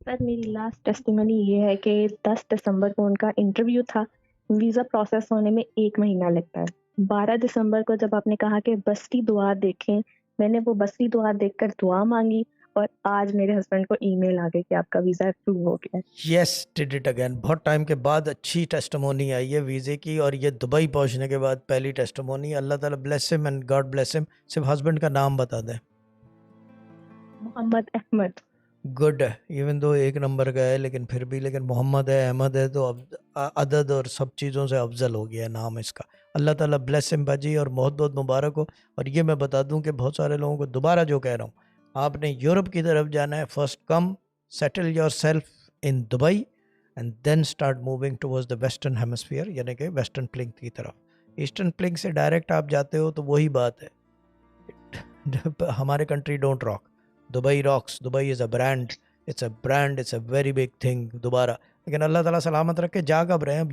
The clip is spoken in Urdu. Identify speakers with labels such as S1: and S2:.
S1: سر میری لاسٹ ٹیسٹیمنی یہ ہے کہ 10 دسمبر کو ان کا انٹرویو تھا. ویزا پروسیس ہونے میں 1 مہینہ لگتا ہے. 12 دسمبر کو جب آپ نے کہا کہ بستی دعا دیکھیں، میں نے وہ بستی دعا دیکھ کر دعا مانگی اور آج میرے ہسبینڈ کو ای میل آ گئی کہ آپ کا ویزا اپروو ہو گیا ہے.
S2: یس ڈیڈ اٹ اگین. بہت ٹائم کے بعد اچھی ٹیسٹمونی آئی ہے ویزے کی، اور یہ دبئی پہنچنے کے بعد پہلی ٹیسٹمونی. اللہ تعالیٰ بلیس ہم اینڈ گاڈ بلیس ہم. صرف ہسبینڈ کا نام بتا دیں.
S1: محمد احمد.
S2: گڈ ہے، ایون دو 1 نمبر کا ہے لیکن پھر بھی، لیکن محمد ہے، احمد ہے، تو اب عدد اور سب چیزوں سے افضل ہو گیا نام اس کا. اللہ تعالیٰ بلیس ہم باجی، اور بہت بہت مبارک ہو. اور یہ میں بتا دوں کہ بہت سارے لوگوں کو دوبارہ جو کہہ رہا ہوں، آپ نے یورپ کی طرف جانا ہے. First come settle your self in Dubai and then start moving towards the western hemisphere, یعنی کہ ویسٹرن پلنک کی طرف. ایسٹرن پلنک سے ڈائریکٹ آپ جاتے ہو تو وہی بات ہے. ہمارے country don't rock, Dubai rocks. Dubai is a brand, it's a brand, it's a very big thing دوبارہ. لیکن اللہ تعالیٰ سلامت رکھے. جا کب رہے ہیں؟